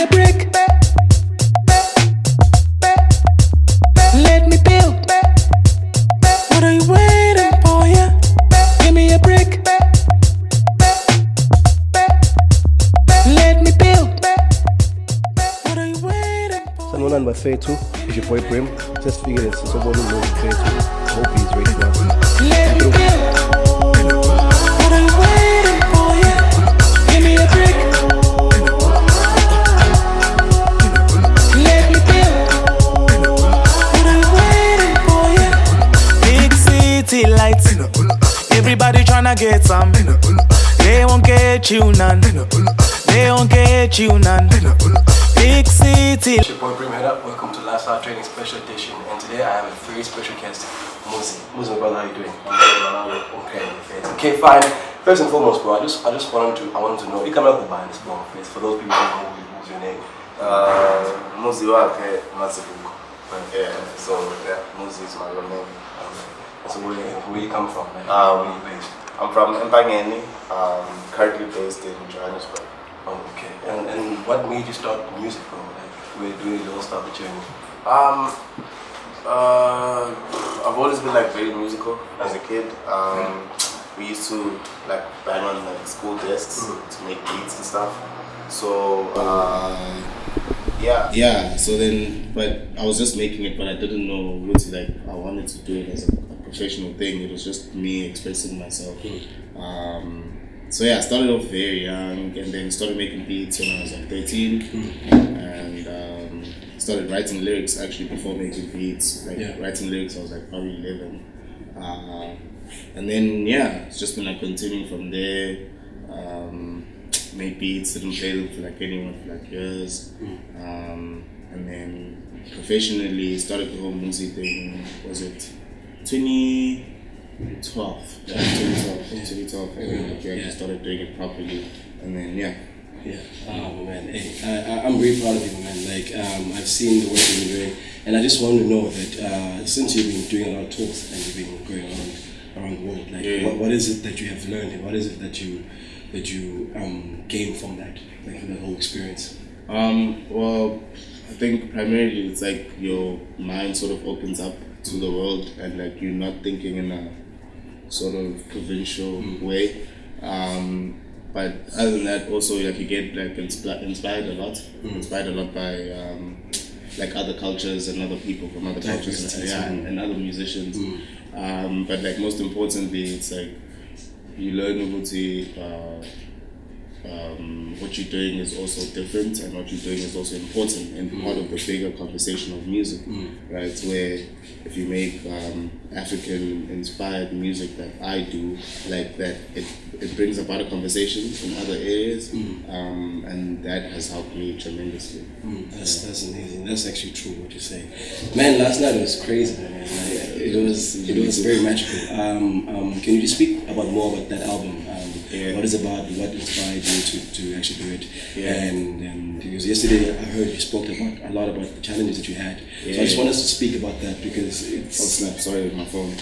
a brick. Let me build. What are you waiting for? Yeah, give me a brick. Let me build. What are you waiting for? Someone on Fair too. It's your boy Brim. Just figured it's so one more Fair too. I hope he's ready for us. Let me build. What are you waiting for? Yeah, give me a brick. Let me build. What are you waiting for? Yeah. Big city lights. Everybody tryna get some. They won't get you none. They won't get you none. Big city. It's your boy Brim, head up. Welcome to Lifestyle Training Special Edition. And today I have a very special guest, MUZI. MUZI, brother, how you doing? Okay, fine. First and foremost, bro, I just wanted to know. You come out with the band, bro. For those people who don't know who's your name. MUZI wake Mazibuko. Yeah, so yeah, MUZI is my real name. So where you come from? Like, where you based? I'm from Empangeni, currently based in Johannesburg. Oh, okay. And what made you start music, bro? Like, where do you all start the journey? I've always been like very musical as a kid. We used to like bang on like school desks to make beats and stuff. So yeah. So then, but I was just making it, but I didn't know what to like. I wanted to do it as a professional thing. It was just me expressing myself. So yeah, I started off very young, and then started making beats when I was like 13, and started writing lyrics actually before making beats. Writing lyrics, I was like probably 11, and then yeah, it's just been like continuing from there. Made beats, didn't play them for like anyone for like years, and then professionally started the whole music thing. Was it 2012? Yeah, 2012. I think I started doing it properly, and then yeah. Oh man, hey, I'm very proud of you, man. Like I've seen the work you've been doing, and I just want to know that since you've been doing a lot of talks and you've been going around the world, like what is it that you have learned, and what is it that you gained from that, like from the whole experience? Well, I think primarily it's like your mind sort of opens up to the world, and like you're not thinking in a sort of provincial way. But other than that, also like you get like inspired a lot by like other cultures and other people from other cultures, and other musicians. But like most importantly, it's like you learn what you're doing is also different, and what you're doing is also important and part of the bigger conversation of music, right? Where if you make African-inspired music that I do, like that, it brings about a conversation in other areas, and that has helped me tremendously. That's amazing. That's actually true what you say, man. Last night was crazy, man. It was very magical. Can you just speak more about that album? What is about? What inspired you to actually do it? And because yesterday I heard you spoke a lot about the challenges that you had. So I just want us to speak about that because it's. Oh snap! Sorry with my phone.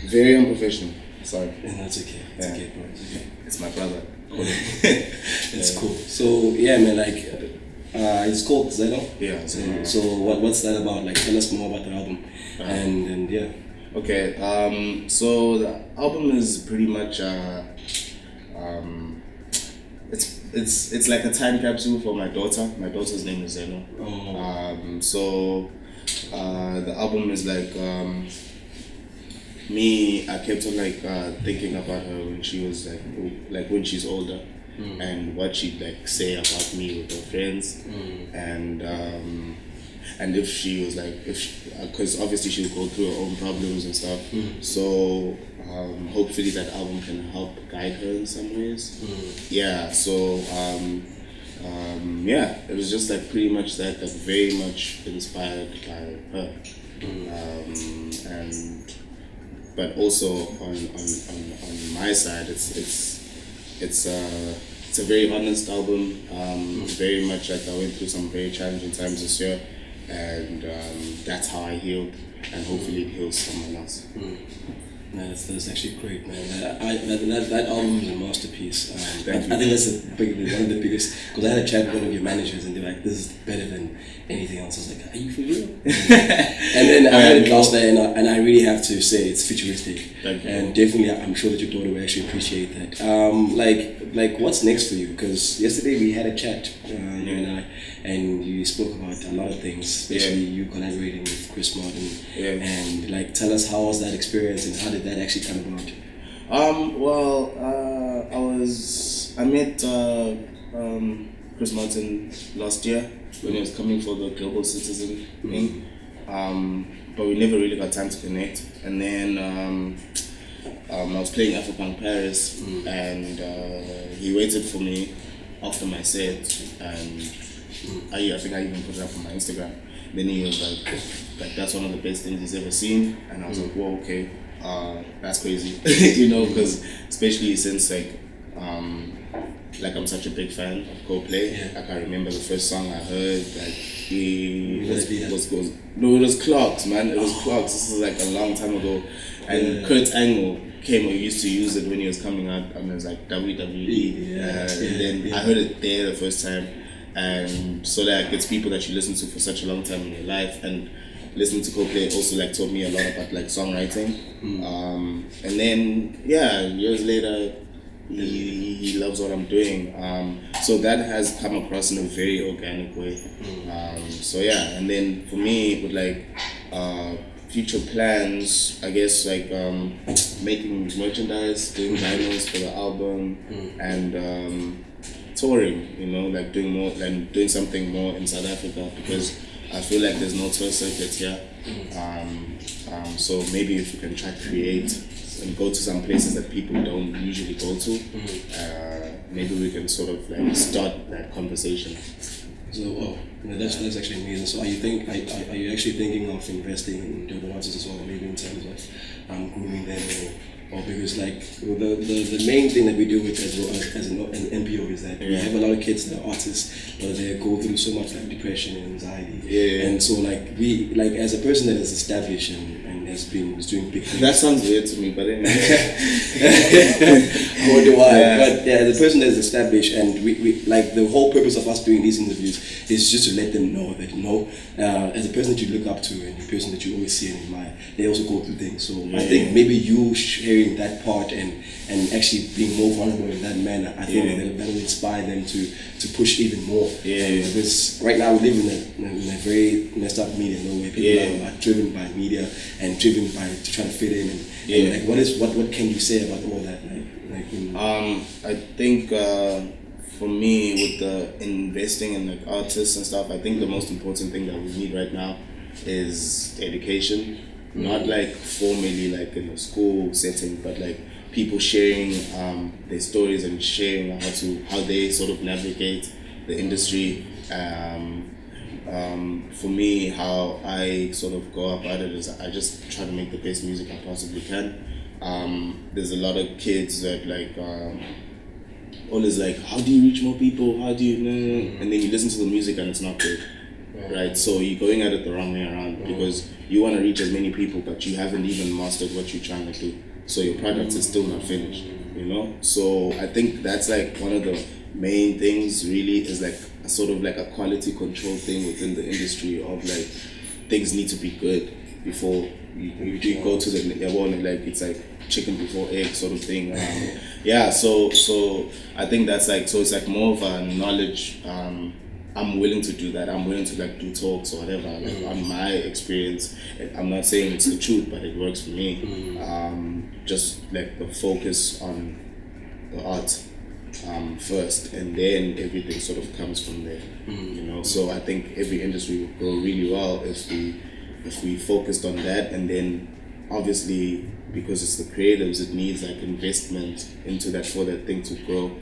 Very unprofessional. Sorry. No, it's okay. It's okay, bro. It's okay. It's my brother. It's cool. So yeah, man. Like, it's called ZENO. Yeah. So what's that about? Like, tell us more about the album. And yeah. Okay. So the album is pretty much it's like a time capsule for my daughter. My daughter's name is ZENO. So the album is like me. I kept on like thinking about her when she was like when she's older, and what she'd like say about me with her friends, and if she was like, because obviously she'll go through her own problems and stuff. So hopefully that album can help guide her in some ways. Yeah. So it was just like pretty much that very much inspired by her, and but also on my side, it's a very honest album. Very much like I went through some very challenging times this year, and that's how I healed, and hopefully it heals someone else. No, that's actually great, man. That album is a masterpiece. I think that's one of the biggest. Because I had a chat with one of your managers, and they're like, "This is better than anything else." I was like, "Are you for real?" And then I heard it last night, and I really have to say it's futuristic. And definitely, I'm sure that your daughter will actually appreciate that. Like what's next for you? Because yesterday we had a chat, you and I, and you spoke about a lot of things, especially you collaborating with Chris Martin. And like, tell us, how was that experience and how did that actually come about? I met Chris Martin last year when he was coming for the Global Citizen thing, but we never really got time to connect. And then I was playing Afropunk Paris, and he waited for me after my set, and I think I even put it up on my Instagram. Then he was like that's one of the best things he's ever seen, and I was like, whoa, okay, that's crazy, you know, because especially since I'm such a big fan of Coldplay. Like, I remember the first song I heard, like it was Clocks, man. It was Clocks. This is like a long time ago, and Kurt Angle came or used to use it when he was coming out, and it was like WWE, and then I heard it there the first time. And so like it's people that you listen to for such a long time in your life, and listening to Coldplay also like taught me a lot about like songwriting. And then years later he loves what I'm doing. So that has come across in a very organic way. And then for me with like future plans, I guess like making merchandise, doing vinyls for the album, and touring, you know, like doing something more in South Africa, because I feel like there's no tour circuit here. So maybe if we can try to create and go to some places that people don't usually go to, maybe we can sort of like start that conversation. So that's actually amazing. So are you actually thinking of investing in the artists as well, maybe in terms of grooming them, or because like the main thing that we do with as an NPO is that we have a lot of kids that are artists, but they go through so much like depression and anxiety. And so like we like as a person that is established and was doing big things. That sounds weird to me, but anyway. I wonder why. But the person that is established, and we like the whole purpose of us doing these interviews is just to let them know that as a person that you look up to and the person that you always see and admire, they also go through things. So I think maybe you sharing that part and actually being more vulnerable in that manner, I think that will inspire them to push even more. Because right now we live in a very messed up media, where people are driven by media and driven by to try to fit in, and like what can you say about all that? I think for me with the investing in like artists and stuff, I think the most important thing that we need right now is education. Not like formally like in a school setting, but like people sharing their stories and sharing how they sort of navigate the industry. For me, how I sort of go about it is I just try to make the best music I possibly can. There's a lot of kids that like always like, how do you reach more people? How do you and then you listen to the music and it's not good. Right, so you're going at it the wrong way around, because you want to reach as many people, but you haven't even mastered what you're trying to do. So your product is still not finished, you know? So I think that's like one of the main things really is like a sort of like a quality control thing within the industry of like things need to be good before you go to the like it's like chicken before egg sort of thing. So I think that's like, so it's like more of a knowledge. I'm willing to do that. I'm willing to like do talks or whatever. Like on my experience, I'm not saying it's the truth, but it works for me. Just like the focus on the art first, and then everything sort of comes from there. You know. So I think every industry would go really well if we focused on that, and then obviously because it's the creatives, it needs like investment into that for that thing to grow.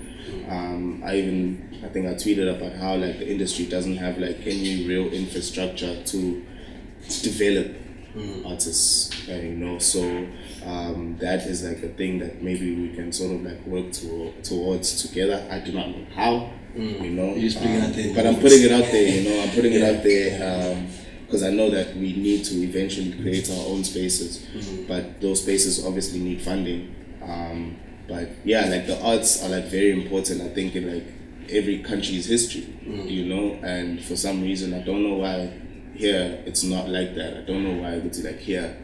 I think I tweeted about how like the industry doesn't have like any real infrastructure to develop artists, you know. So that is like a thing that maybe we can sort of like work towards together. I do not know how, you know. You're just putting it out there. But I'm putting it out there, you know. I'm putting it out there because I know that we need to eventually create our own spaces, but those spaces obviously need funding. But yeah, like the arts are like very important, I think, in like every country's history, you know, and for some reason I don't know why here it's not like that. I don't know why it's like here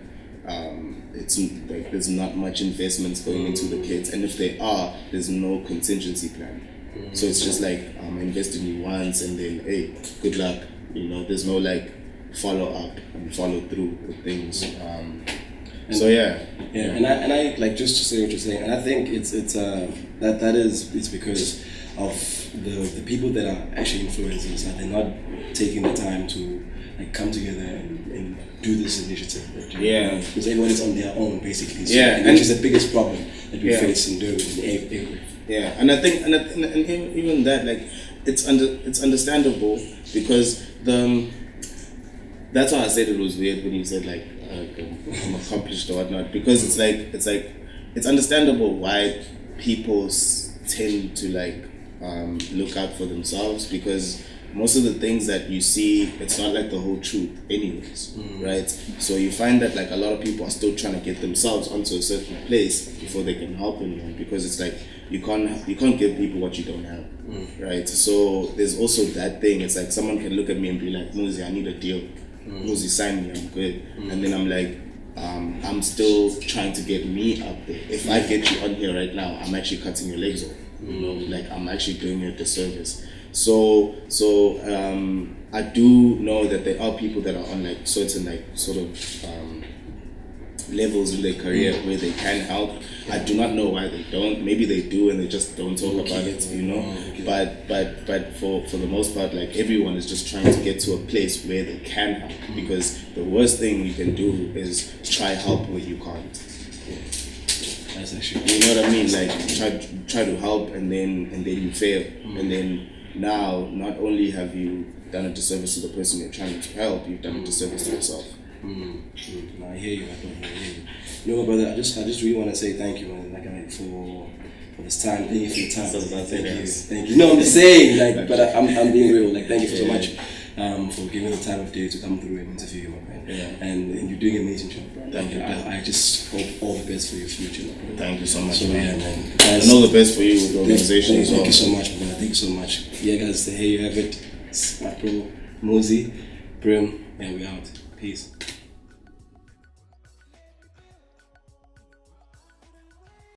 it's like there's not much investments going into the kids, and if there are, there's no contingency plan. So it's just like I invest in you once and then hey, good luck, you know. There's no like follow up and follow through with things. So and I like, just to say what you're saying, and I think it's because of the people that are actually influencers, that they're not taking the time to like come together and do this initiative. Because everyone is on their own basically. So, and which is the biggest problem that we face in Durban and everywhere. Yeah, and I think and even that, like, it's understandable, because that's why I said it was weird when you said like I'm accomplished or whatnot, because it's understandable why people tend to like look out for themselves, because most of the things that you see, it's not like the whole truth anyways, right? So you find that like a lot of people are still trying to get themselves onto a certain place before they can help anyone, because it's like you can't give people what you don't have, right? So there's also that thing. It's like someone can look at me and be like, MUZI, I need a deal. MUZI, sign me, I'm good. And then I'm like, I'm still trying to get me up there. If I get you on here right now, I'm actually cutting your legs off. You know, like I'm actually doing you a disservice. So I do know that there are people that are on like certain like sort of levels in their career where they can help. I do not know why they don't. Maybe they do and they just don't talk about it, you know. But for the most part, like everyone is just trying to get to a place where they can help, because the worst thing you can do is try help where you can't. That's actually, you know what I mean? Like try to help and then you fail, and then now not only have you done a disservice to the person you're trying to help, you've done a disservice to yourself. No, I hear you. I hear you. You know, brother, I just really want to say thank you, man. Like, for this time. Thank you for your time. Thank you. No, I'm just saying, like, but I'm being real. Like, thank you so much for giving the time of day to come through and interview you, my man. And you're doing an amazing job, bro. Thank you. I just hope all the best for your future, bro. Thank you so much. So, man. Guys, and all the best for you with the organization as well. Thank you so much, man. Thank you so much. Yeah, guys, here you have it. It's my bro, MUZI, Brim, and we out. Peace.